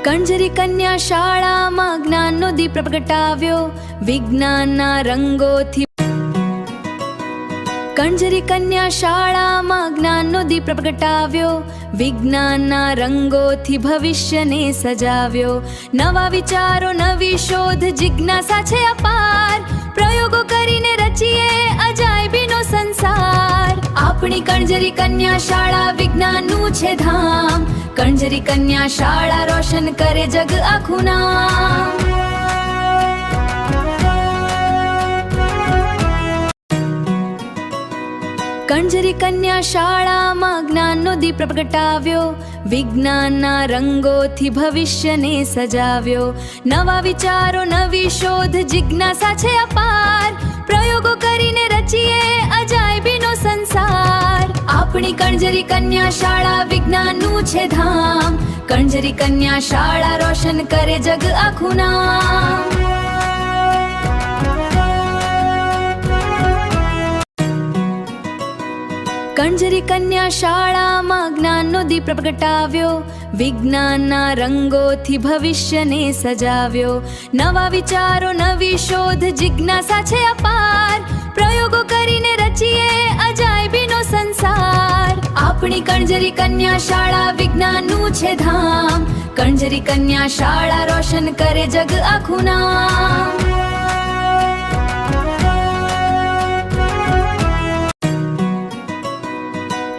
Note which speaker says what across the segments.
Speaker 1: કંજરી કન્યા શાળામાં જ્ઞાનનો દીપ પ્રગટાવ્યો, વિજ્ઞાનના રંગોથી. કંજરી કન્યા શાળામાં જ્ઞાનનો દીપ પ્રગટાવ્યો, વિજ્ઞાનના રંગોથી ભવિષ્યને સજાવ્યો. નવા વિચારો, નવી શોધ, જિજ્ઞાસા છે અપાર, પ્રયોગો કરીને રચીએ અજાયબીનો સંસાર. આપણી કંજરી કન્યા શાળા વિજ્ઞાનનું છે ધામ, કંજરી કન્યા શાળા રોશન કરે જગ આખું નામ. કંજરી કન્યા શાળામાં જ્ઞાનનો દીપ પ્રગટાવ્યો, વિજ્ઞાનના રંગોથી ભવિષ્યને સજાવ્યો. નવા વિચારો, નવી શોધ, જિજ્ઞાસા છે અપાર, પ્રયોગો કરીને રચીએ અજાયબીનો સંસાર. આપણી કંજરી કન્યા શાળા વિજ્ઞાનનું છે ધામ, કંજરી કન્યા શાળા રોશન કરે જગ આખું નામ. કંજરી કન્યા શાળામાં જ્ઞાનનો દીપ પ્રગટાવ્યો, વિજ્ઞાનના રંગોથી ભવિષ્યને સજાવ્યો. નવા વિચારો, નવી શોધ, જિજ્ઞાસા છે અપાર, પ્રયોગો કરીને રચીએ અજાયબીનો સંસાર. આપણી કંજરી કન્યા શાળા વિજ્ઞાનનું છે ધામ, કંજરી કન્યા શાળા રોશન કરે જગ આખું નામ.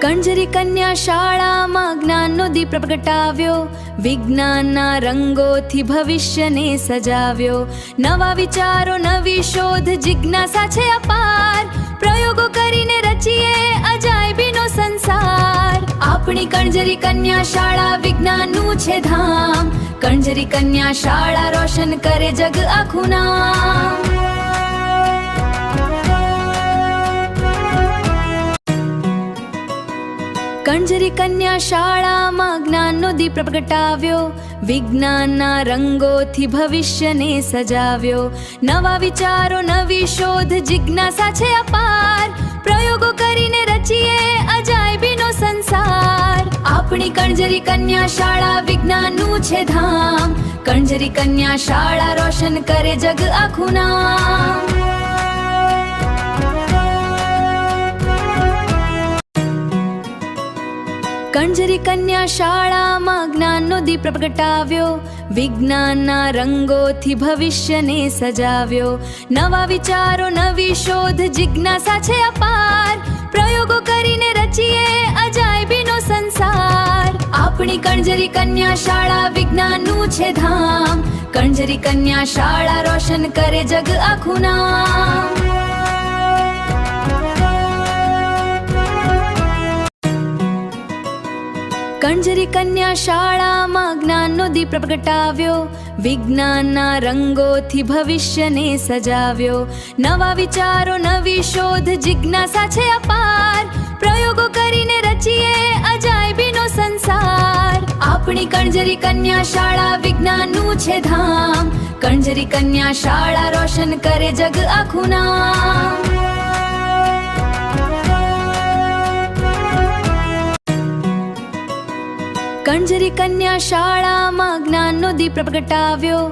Speaker 1: કંજરી કન્યા શાળામાં જ્ઞાનનો દીપ પ્રગટાવ્યો, વિજ્ઞાનના રંગોથી ભવિષ્યને સજાવ્યો. નવા વિચારો, નવી શોધ, જિજ્ઞાસા છે અપાર, પ્રયોગો કરીને રચીએ અજાયબીનો સંસાર. આપણી કંજરી કન્યા શાળા વિજ્ઞાનનું છે ધામ, કંજરી કન્યા શાળા રોશન કરે જગ આખું નામ. કંજરી કન્યા શાળામાં જ્ઞાનનો દીપ પ્રગટાવ્યો, વિજ્ઞાનના રંગોથી ભવિષ્યને સજાવ્યો. નવા વિચારો, નવી શોધ, જિજ્ઞાસા છે અપાર, પ્રયોગો કરીને રચીએ અજાયબીનો સંસાર. આપણી કંજરી કન્યા શાળા વિજ્ઞાનનું છે ધામ, કંજરી કન્યા શાળા રોશન કરે જગ આખું નામ. કંજરી કન્યા શાળામાં જ્ઞાનનો દીપ પ્રગટાવ્યો, વિજ્ઞાનના રંગોથી ભવિષ્યને સજાવ્યો. નવા વિચારો, નવી શોધ, જિજ્ઞાસા છે અપાર, પ્રયોગો કરીને રચીએ અજાયબીનો સંસાર. આપણી કંજરી કન્યા શાળા વિજ્ઞાનનું છે ધામ, કંજરી કન્યા શાળા રોશન કરે જગ આખું નામ. કંજરી કન્યા શાળામાં જ્ઞાનનો દીપ પ્રગટાવ્યો, વિજ્ઞાનના રંગોથી ભવિષ્યને સજાવ્યો. નવા વિચારો, નવી શોધ, જિજ્ઞાસા છે અપાર, પ્રયોગો કરીને રચીએ અજાયબીનો સંસાર. આપણી કંજરી કન્યા શાળા વિજ્ઞાનનું છે ધામ, કંજરી કન્યા શાળા રોશન કરે જગ આખું નામ. કંજરી કન્યા શાળામાં જ્ઞાનનો દીપ પ્રગટાવ્યો,